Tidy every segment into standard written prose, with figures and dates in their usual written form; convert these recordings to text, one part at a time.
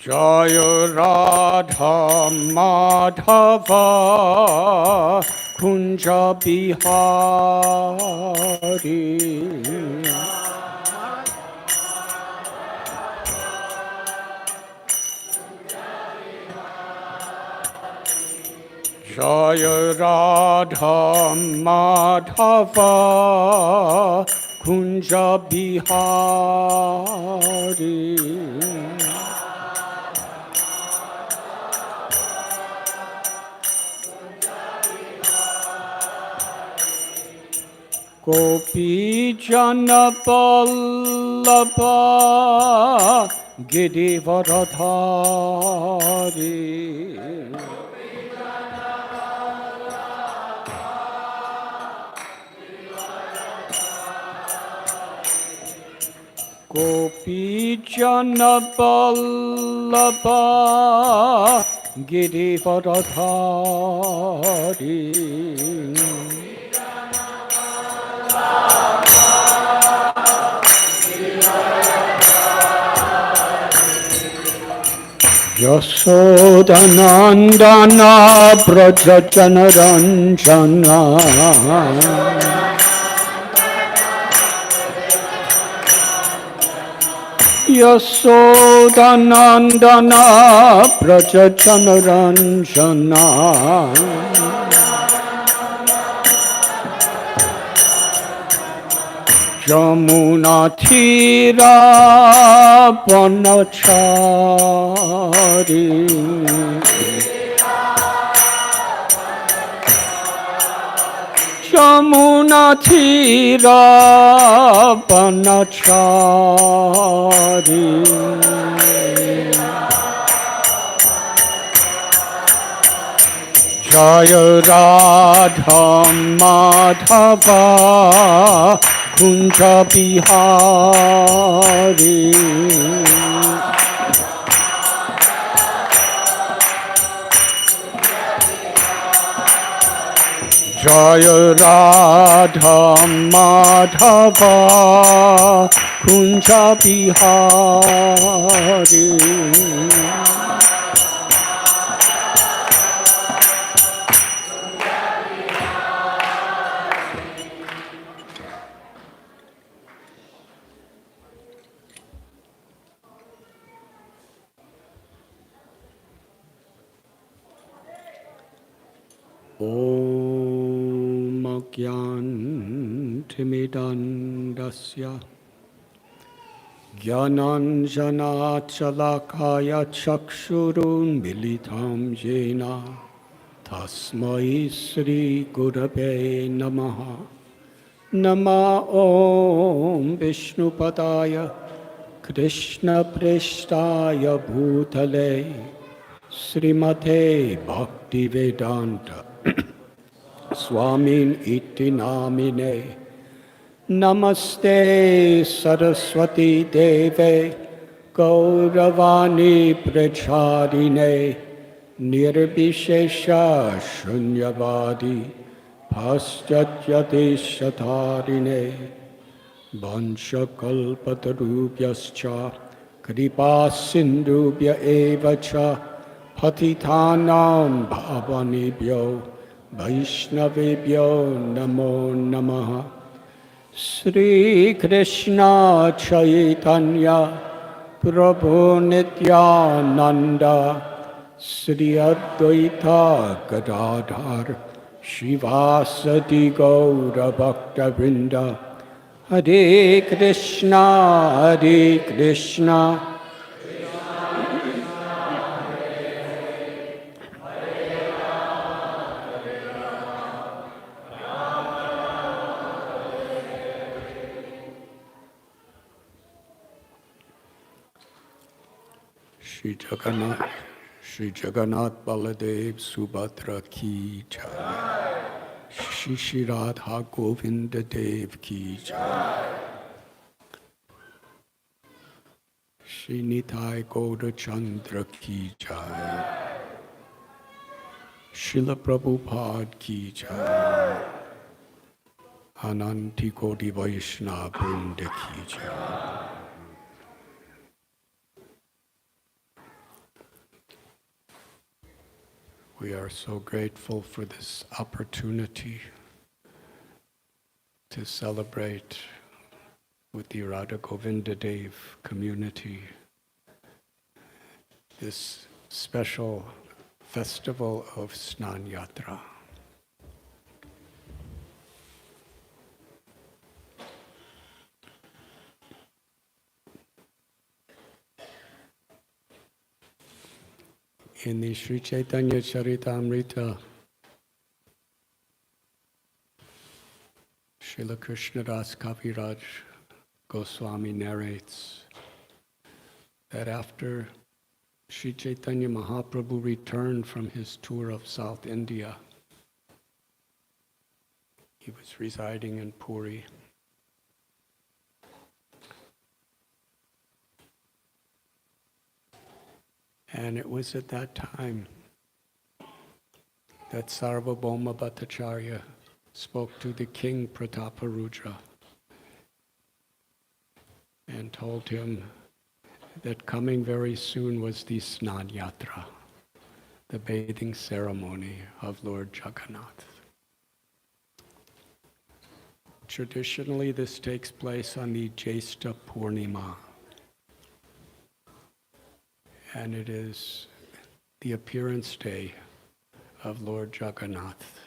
Jaya Radha Madhava Kunja Bihari Jaya Radha Madhava Kunja Bihari Gopi Jana Vallabha Giridharadhari Gopi Jana Vallabha Giridharadhari Yasodhanandana Brajajana Ranjana Yasodhanandana Brajajana Ranjana Jamuna Tira Vanachari Jamuna Tira Vanachari Jaya Radha Madhava Kunja Bihari Jaya Radha Madhava Kunja Bihari Om Gyantimidandasya Gyananjanachalakaya Chakshurun Militam Jena Tasmai Sri Gurave Namaha Nama Om Vishnupadaya Krishna Preshtaya Bhutale Srimate Bhaktivedanta Swami iti namine Namaste Saraswati Deve Gauravani Pracharine Nirvishesha Shunyavadi Paschatya Shatarine Vanchakalpatarubhyascha Kripa Sindhubhya Evacha Patitanam Bhavanibhyo Vaishnavibhyo Namo Namaha Sri Krishna Chaitanya Prabhu Nityananda Sri Advaita Gadadhar Shivasati Gaura Bhakta Vrinda Hare Krishna Hare Krishna Shri Jagannath Baladev Subhadra Ki Jai Shri Radha Govinda Dev Ki Jai Shri Nitai Gaura Chandra Ki Jai Srila Prabhupada Ki Jai Ananti Koti Vaishnava Vrinda Ki Jai We are so grateful for this opportunity to celebrate with the Radha Govinda Dev community this special festival of Snana Yatra. In the Sri Chaitanya Charitamrita, Srila Krishna Das Kaviraj Goswami narrates that after Sri Chaitanya Mahaprabhu returned from his tour of South India, he was residing in Puri. And it was at that time that Sarvabhauma Bhattacharya spoke to the king Prataparudra and told him that coming very soon was the Snana Yatra, the bathing ceremony of Lord Jagannath. Traditionally, this takes place on the Jyeshta Purnima, and it is the appearance day of Lord Jagannath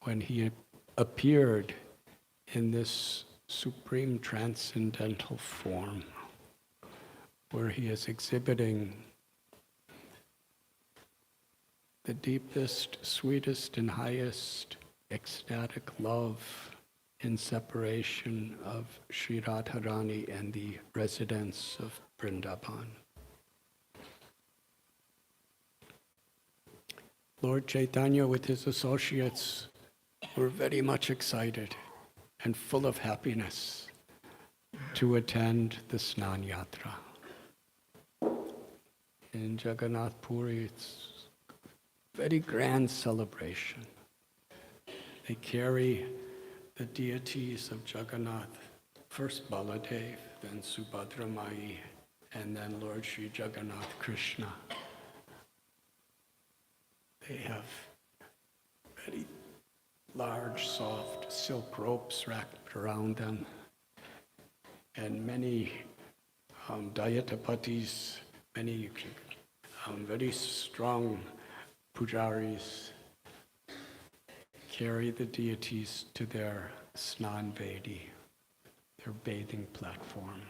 when he appeared in this supreme transcendental form where he is exhibiting the deepest, sweetest, and highest ecstatic love in separation of Sri Radharani and the residents of Vrindavan. Lord Chaitanya with his associates were very much excited and full of happiness to attend the Snana Yatra. In Jagannath Puri, it's a very grand celebration. They carry the deities of Jagannath, first Baladev, then Subhadra Mai, and then Lord Sri Jagannath Krishna. They have very large, soft silk ropes wrapped around them, and many Dayatapatis, many very strong pujaris carry the deities to their Snan Vedi, their bathing platform.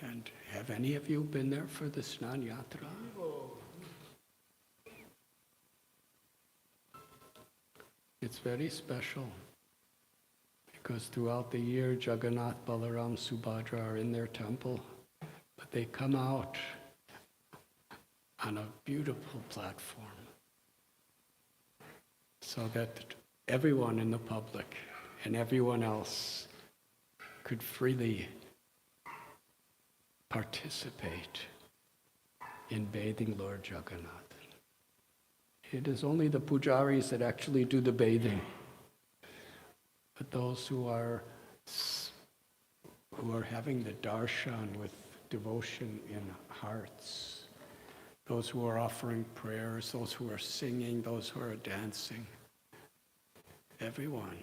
And have any of you been there for the Snana Yatra? It's very special because throughout the year, Jagannath, Balaram, Subhadra are in their temple, but they come out on a beautiful platform so that everyone in the public and everyone else could freely participate in bathing Lord Jagannath. It is only the pujaris that actually do the bathing. But those who are having the darshan with devotion in hearts, those who are offering prayers, those who are singing, those who are dancing, everyone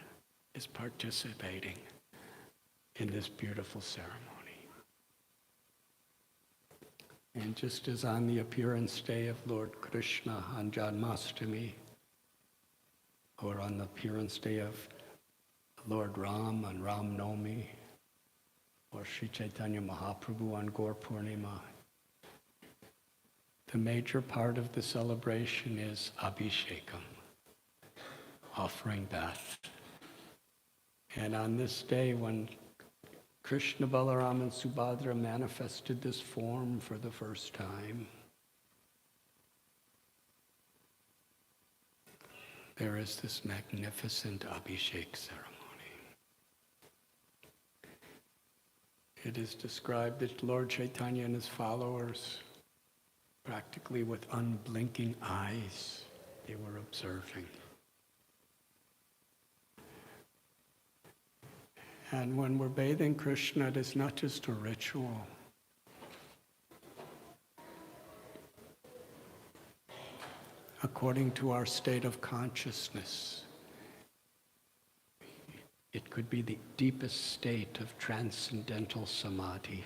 is participating in this beautiful ceremony. And just as on the appearance day of Lord Krishna on Janmashtami, or on the appearance day of Lord Ram on Ram Navami, or Sri Chaitanya Mahaprabhu on Gaur Purnima, the major part of the celebration is Abhishekam, offering bath. And on this day when Krishna, Balaram, and Subhadra manifested this form for the first time, there is this magnificent Abhishek ceremony. It is described that Lord Chaitanya and his followers, practically with unblinking eyes, they were observing. And when we're bathing Krishna, it is not just a ritual. according to our state of consciousness. It could be the deepest state of transcendental samadhi.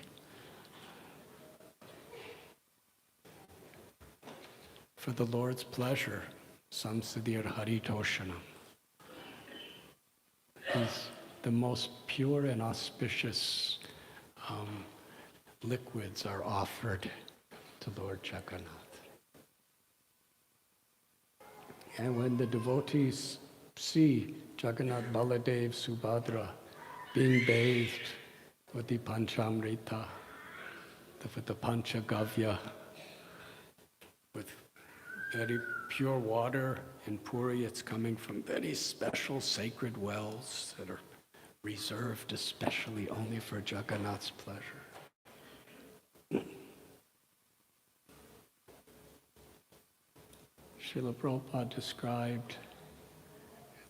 For the Lord's pleasure, samsiddhir haritoshanam, the most pure and auspicious liquids are offered to Lord Jagannath. And when the devotees see Jagannath, Baladev, Subhadra being bathed with the Panchamrita, with the Panchagavya, with very pure water in Puri, it's coming from very special sacred wells that are reserved especially only for Jagannath's pleasure. Srila Prabhupada described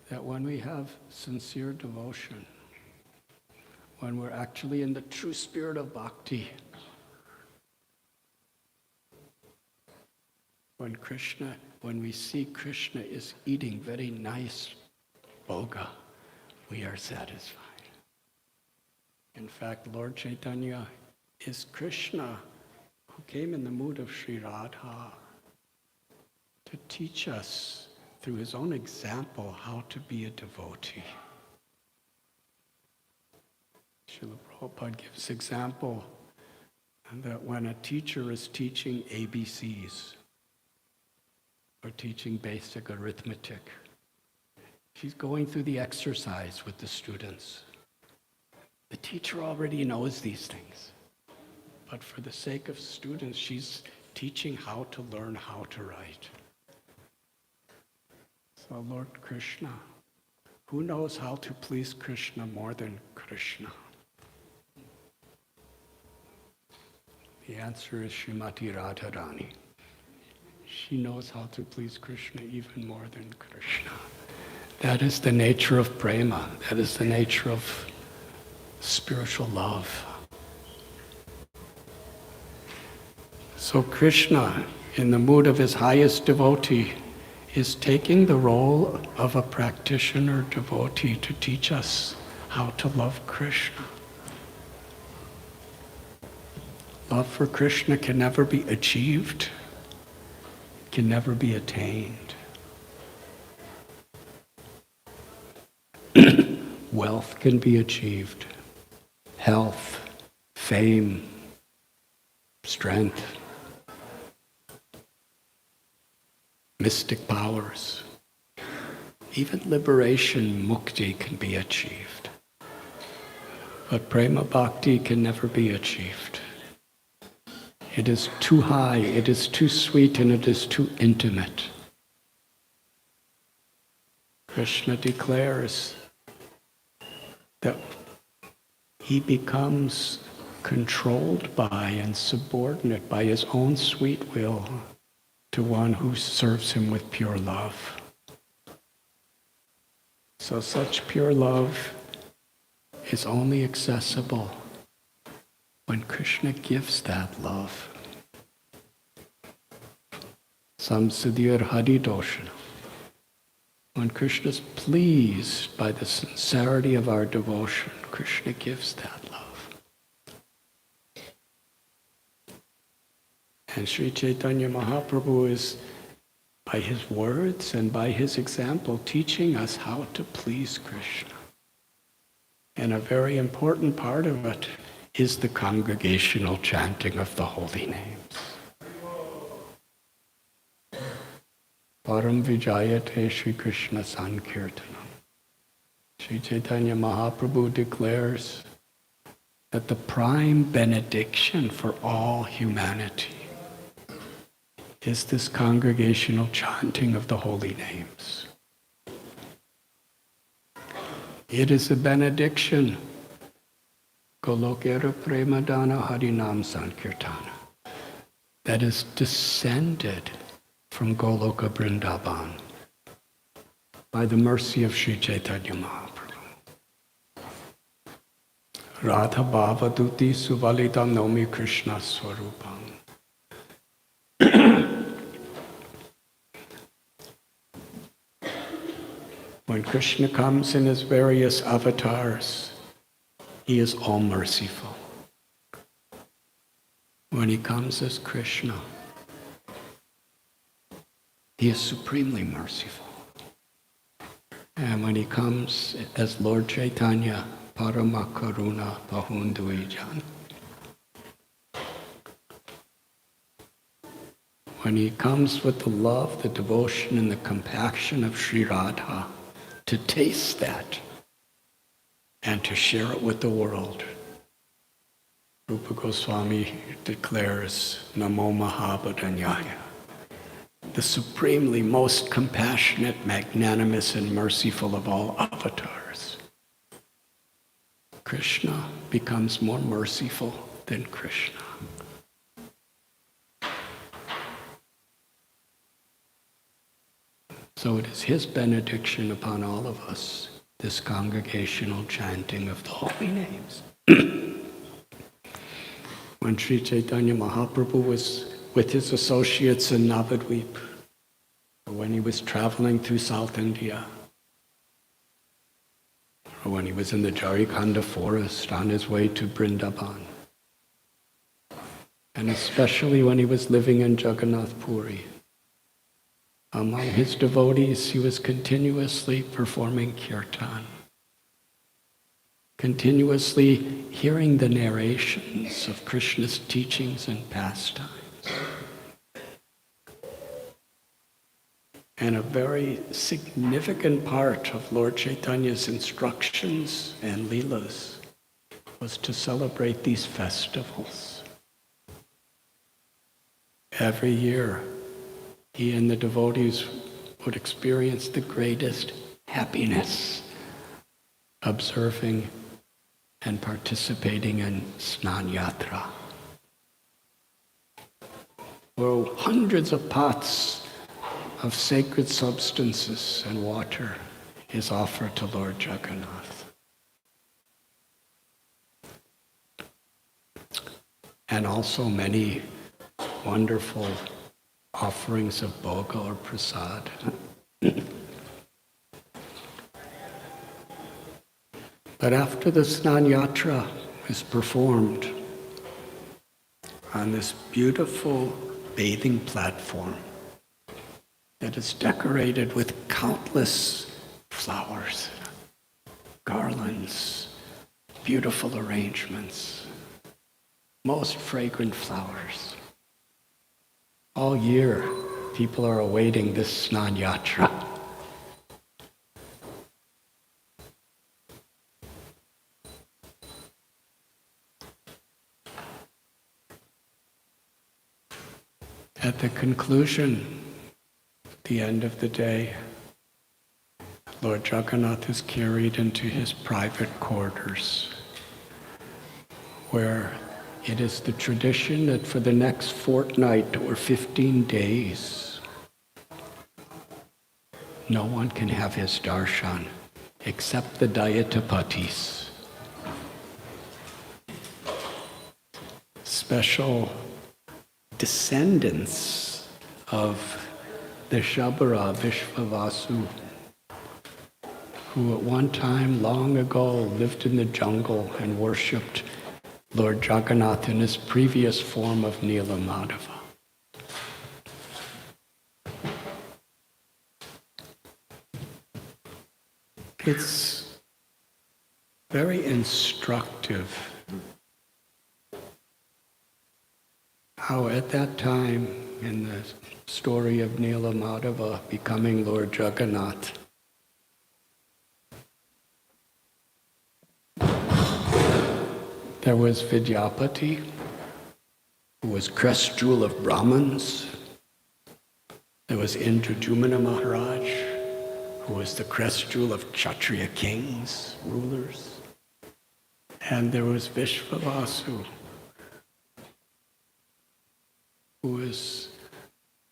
that when we have sincere devotion, when we're actually in the true spirit of bhakti, when we see Krishna is eating very nice bhoga, we are satisfied. In fact, Lord Chaitanya is Krishna who came in the mood of Sri Radha to teach us through his own example how to be a devotee. Srila Prabhupada gives example that when a teacher is teaching ABCs or teaching basic arithmetic, she's going through the exercise with the students. The teacher already knows these things, but for the sake of students, she's teaching how to learn how to write. So Lord Krishna, who knows how to please Krishna more than Krishna? The answer is Srimati Radharani. She knows how to please Krishna even more than Krishna. That is the nature of prema. That is the nature of spiritual love. So Krishna, in the mood of his highest devotee, is taking the role of a practitioner devotee to teach us how to love Krishna. Love for Krishna can never be achieved, can never be attained. Wealth can be achieved, health, fame, strength, mystic powers, even liberation, mukti, can be achieved. But prema bhakti can never be achieved. It is too high, it is too sweet, and it is too intimate. Krishna declares that he becomes controlled by and subordinate by his own sweet will to one who serves him with pure love. So such pure love is only accessible when Krishna gives that love. Samsiddhir haritoshanam. When Krishna is pleased by the sincerity of our devotion, Krishna gives that love. And Sri Chaitanya Mahaprabhu is, by his words and by his example, teaching us how to please Krishna. And a very important part of it is the congregational chanting of the holy names. Param Vijayate Sri Krishna Sankirtanam. Sri Chaitanya Mahaprabhu declares that the prime benediction for all humanity is this congregational chanting of the holy names. It is a benediction. Golokera Premadana Harinam Sankirtana, that is descended from Goloka Vrindavan by the mercy of Sri Chaitanya Mahaprabhu. Radha Bhava Duti Suvalitam Nomi Krishna Swarupam. When Krishna comes in his various avatars, he is all merciful. When he comes as Krishna, he is supremely merciful. And when he comes as Lord Chaitanya, Parama Karuna Bahunduijan, when he comes with the love, the devotion, and the compassion of Sri Radha, to taste that and to share it with the world. Rupa Goswami declares, Namo Mahabodhanyaya, the supremely most compassionate, magnanimous, and merciful of all avatars. Krishna becomes more merciful than Krishna. So it is his benediction upon all of us, this congregational chanting of the holy names. When Sri Chaitanya Mahaprabhu was with his associates in Navadvip, or when he was traveling through South India, or when he was in the Jarikhanda forest on his way to Vrindavan, and especially when he was living in Jagannath Puri, among his devotees, he was continuously performing kirtan, continuously hearing the narrations of Krishna's teachings and pastimes. And a very significant part of Lord Chaitanya's instructions and leelas was to celebrate these festivals. Every year, he and the devotees would experience the greatest happiness observing and participating in Snana Yatra, where hundreds of pots of sacred substances and water is offered to Lord Jagannath. And also many wonderful offerings of bhoga or prasad. But after the Snana Yatra is performed on this beautiful bathing platform that is decorated with countless flowers, garlands, beautiful arrangements, most fragrant flowers. All year, people are awaiting this Snana Yatra. At the conclusion, the end of the day, Lord Jagannath is carried into his private quarters, where it is the tradition that for the next fortnight or 15 days, no one can have his darshan except the Dayatapatis. Special descendants of the Shabara Vishvavasu, who at one time long ago lived in the jungle and worshipped Lord Jagannath in his previous form of Nila Madhava. It's very instructive how at that time in the story of Nila Madhava becoming Lord Jagannath, there was Vidyapati, who was crest jewel of Brahmins. There was Indradumna Maharaj, who was the crest jewel of Kshatriya kings, rulers. And there was Vishvavasu, who was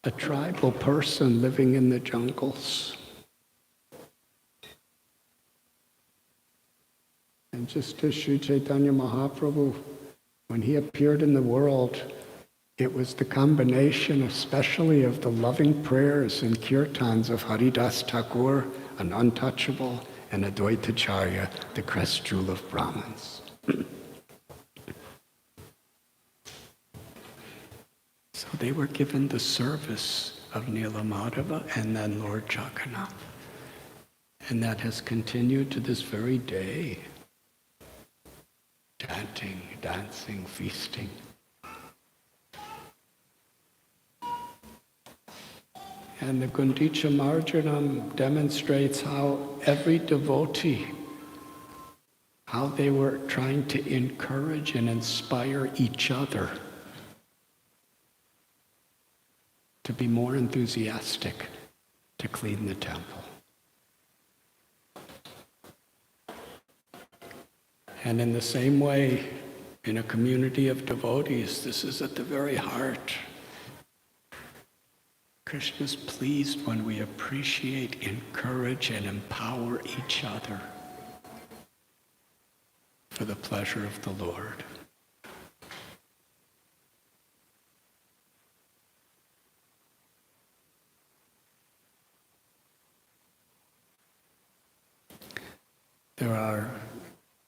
a tribal person living in the jungles. And just as Sri Chaitanya Mahaprabhu, when he appeared in the world, it was the combination especially of the loving prayers and kirtans of Haridas Thakur, an untouchable, and Advaitacharya, the crest jewel of Brahmins. So they were given the service of Nilamadhava and then Lord Jagannath. And that has continued to this very day. Chanting, dancing, feasting. And the Gundicha Marjanam demonstrates how every devotee, how they were trying to encourage and inspire each other to be more enthusiastic to clean the temple. And in the same way, in a community of devotees, this is at the very heart. Krishna is pleased when we appreciate, encourage, and empower each other for the pleasure of the Lord. There are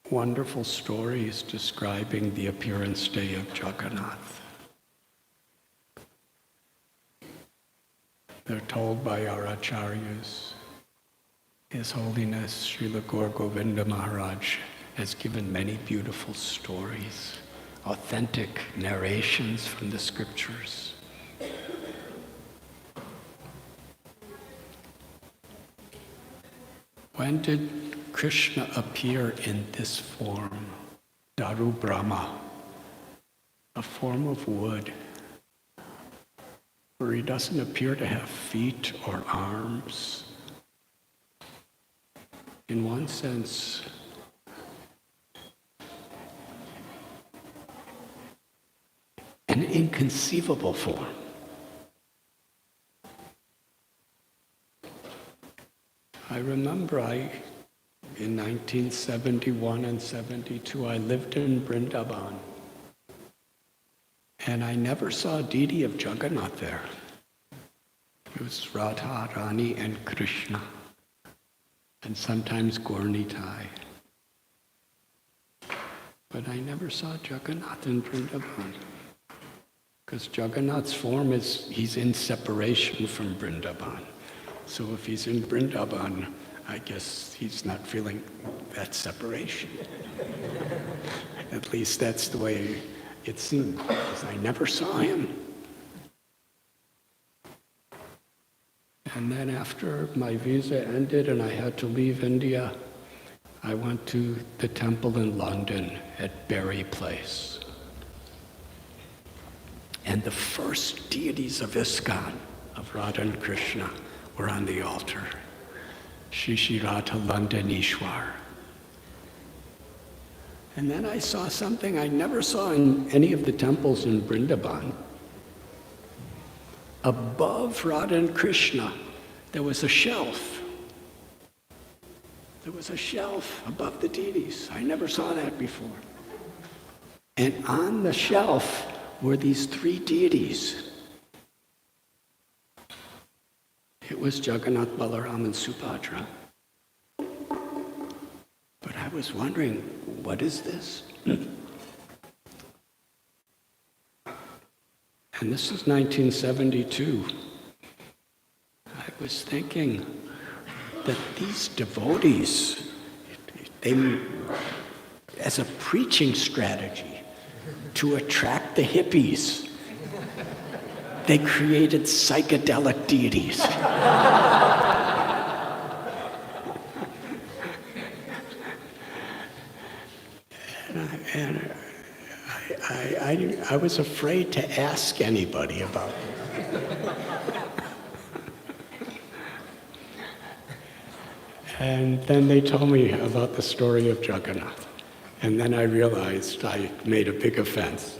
wonderful stories describing the appearance day of Jagannath. They're told by our acharyas. His Holiness Srila Gaur Govinda Maharaj has given many beautiful stories, authentic narrations from the scriptures. When did Krishna appear in this form, Daru Brahma, a form of wood, where he doesn't appear to have feet or arms? In one sense, an inconceivable form. I remember in 1971 and 72, I lived in Vrindavan. And I never saw a deity of Jagannath there. It was Radha, Rani, and Krishna. And sometimes Gaur-Nitai. But I never saw Jagannath in Vrindavan. Because Jagannath's form is, he's in separation from Vrindavan. So if he's in Vrindavan, I guess he's not feeling that separation. At least that's the way it seemed, because I never saw him. And then after my visa ended and I had to leave India, I went to the temple in London at Berry Place. And the first deities of Iskcon, of Radha and Krishna, were on the altar. Shishi Radha Landanishwar. And then I saw something I never saw in any of the temples in Vrindavan. Above Radha and Krishna, there was a shelf. There was a shelf above the deities. I never saw that before. And on the shelf were these three deities. It was Jagannath, Balaram, and Subhadra. But I was wondering, what is this? And this is 1972. I was thinking that these devotees, as a preaching strategy to attract the hippies, they created psychedelic deities. And I was afraid to ask anybody about it. And then they told me about the story of Jagannath. And then I realized I made a big offense.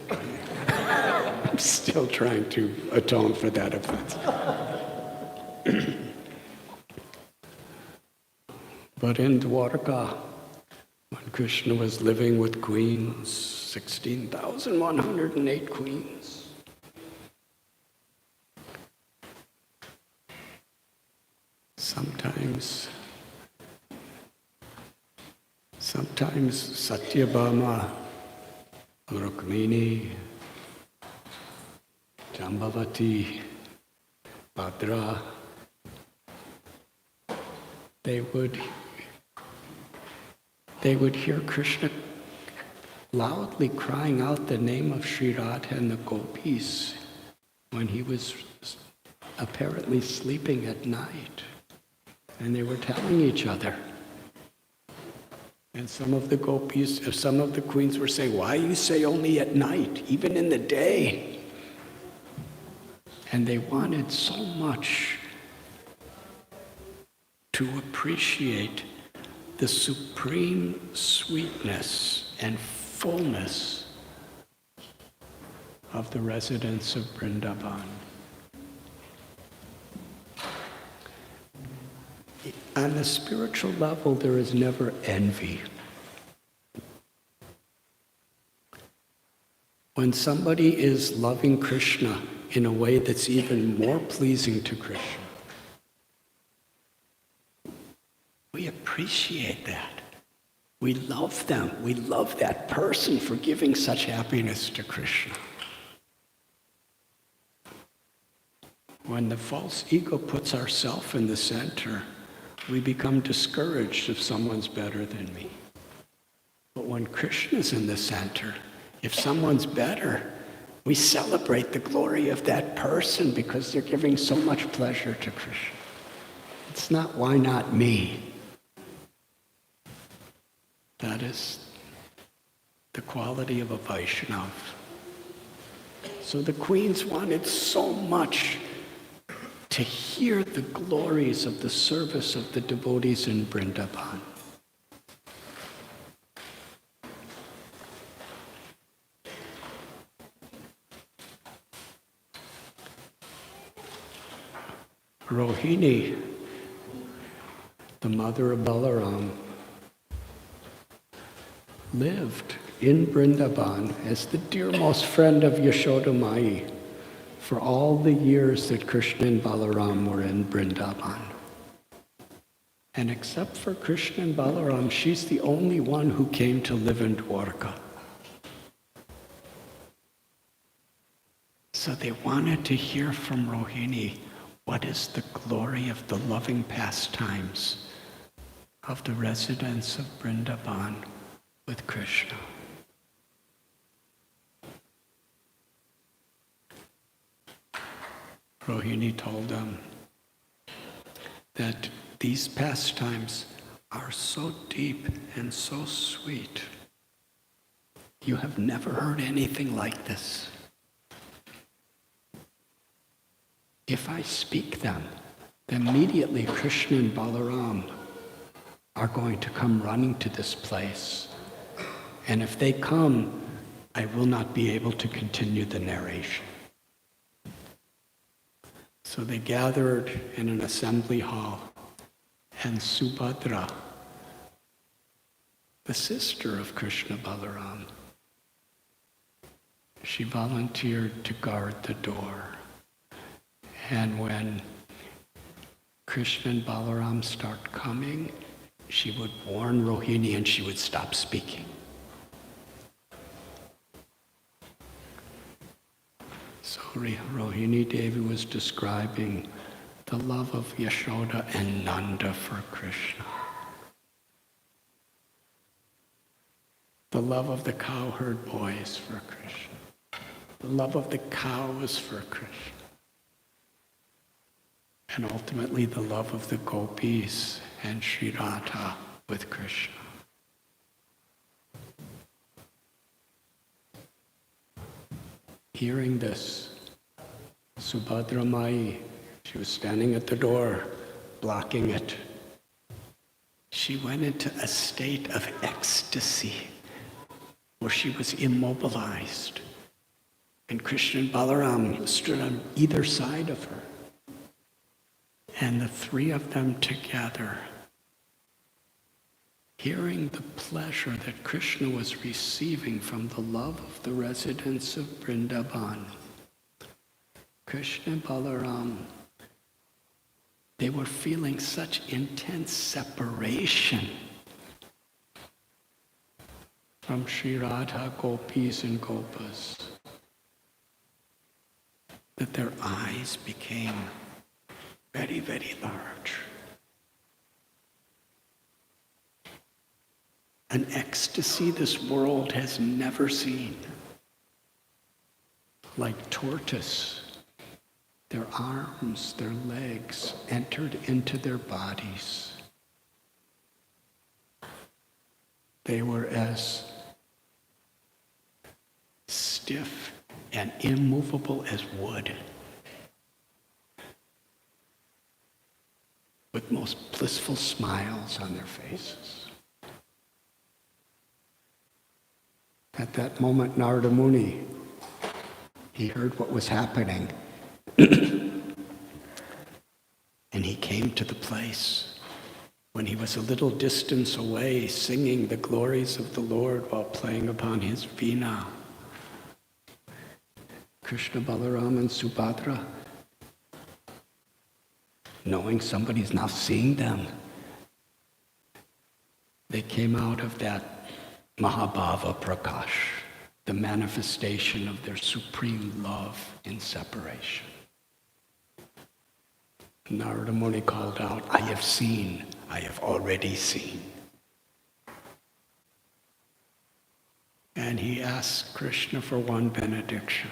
I'm still trying to atone for that offense. But in Dwarka, when Krishna was living with queens, 16,108 queens, sometimes Sometimes Satyabhama, Rukmini, Jambavati, Bhadra, they would hear Krishna loudly crying out the name of Sri Radha and the gopis when he was apparently sleeping at night. And they were telling each other. And some of the gopis, some of the queens were saying, why you say only at night, even in the day? And they wanted so much to appreciate the supreme sweetness and fullness of the residents of Vrindavan. On the spiritual level, there is never envy. When somebody is loving Krishna in a way that's even more pleasing to Krishna, we appreciate that. We love them. We love that person for giving such happiness to Krishna. When the false ego puts ourselves in the center, we become discouraged if someone's better than me. But when Krishna's in the center, if someone's better, we celebrate the glory of that person because they're giving so much pleasure to Krishna. It's not, why not me? That is the quality of a Vaishnava. So the queens wanted so much to hear the glories of the service of the devotees in Vrindavan. Rohini, the mother of Balaram, lived in Vrindavan as the dearmost friend of Yashoda Mai for all the years that Krishna and Balaram were in Vrindavan. And except for Krishna and Balaram, she's the only one who came to live in Dwarka. So they wanted to hear from Rohini, what is the glory of the loving pastimes of the residents of Vrindavan with Krishna. Rohini told them that these pastimes are so deep and so sweet. You have never heard anything like this. If I speak them, then immediately Krishna and Balaram are going to come running to this place. And if they come, I will not be able to continue the narration. So they gathered in an assembly hall, and Subhadra, the sister of Krishna Balaram, she volunteered to guard the door. And when Krishna and Balaram start coming, she would warn Rohini and she would stop speaking. So Rohini Devi was describing the love of Yashoda and Nanda for Krishna. The love of the cowherd boys for Krishna. The love of the cows for Krishna. And ultimately the love of the gopis and Sri Radha with Krishna. Hearing this, Subhadra Mai, she was standing at the door, blocking it. She went into a state of ecstasy where she was immobilized. And Krishna and Balaram stood on either side of her. And the three of them together, hearing the pleasure that Krishna was receiving from the love of the residents of Vrindavan, Krishna and Balaram, they were feeling such intense separation from Sri Radha gopis and gopas, that their eyes became very, very large. An ecstasy this world has never seen. Like tortoise, their arms, their legs entered into their bodies. They were as stiff and immovable as wood, with most blissful smiles on their faces. At that moment, Narada Muni, he heard what was happening. And he came to the place when he was a little distance away, singing the glories of the Lord while playing upon his veena. Krishna, Balaram, and Subhadra, knowing somebody's now seeing them, they came out of that Mahabhava Prakash, the manifestation of their supreme love in separation. Narada Muni called out, I have seen, I have already seen. And he asked Krishna for one benediction.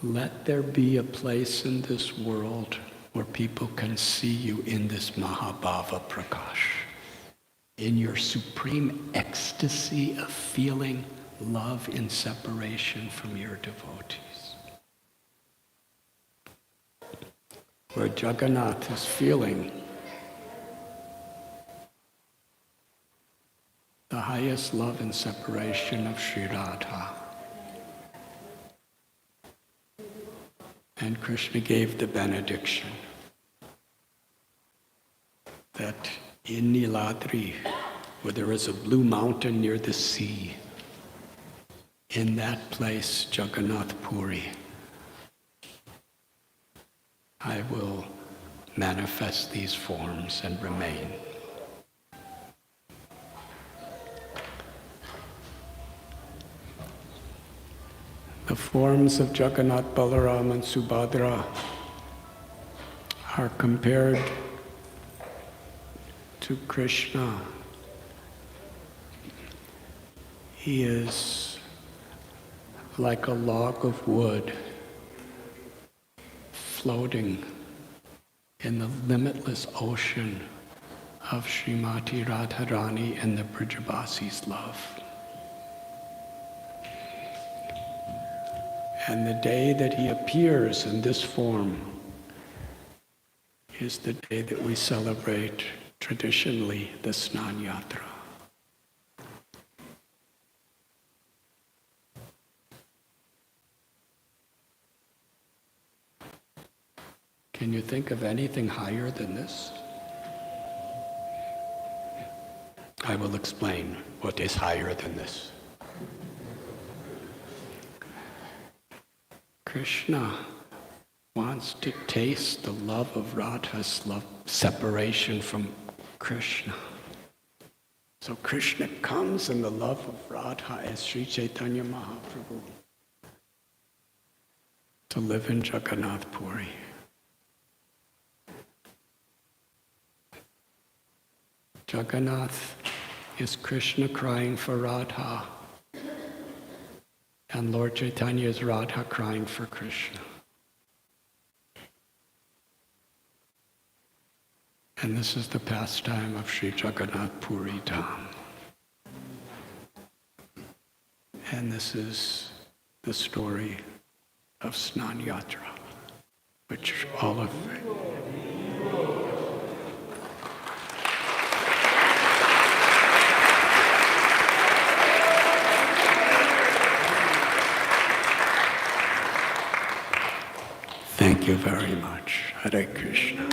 Let there be a place in this world where people can see you in this Mahabhava Prakash, in your supreme ecstasy of feeling love in separation from your devotees. Where Jagannath is feeling the highest love and separation of Sri Radha. And Krishna gave the benediction that in Niladri, where there is a blue mountain near the sea, in that place, Jagannath Puri, I will manifest these forms and remain. The forms of Jagannath, Balaram, and Subhadra are compared to Krishna. He is like a log of wood floating in the limitless ocean of Srimati Radharani and the Brijavasi's love. And the day that he appears in this form is the day that we celebrate traditionally the Snana Yatra. Can you think of anything higher than this? I will explain what is higher than this. Krishna wants to taste the love of Radha's love, separation from Krishna. So Krishna comes in the love of Radha as Sri Chaitanya Mahaprabhu to live in Jagannath Puri. Jagannath is Krishna crying for Radha, and Lord Chaitanya is Radha crying for Krishna. And this is the pastime of Sri Jagannath Puri Dham. And this is the story of Snana Yatra, which all of Thank you very much. Hare Krishna.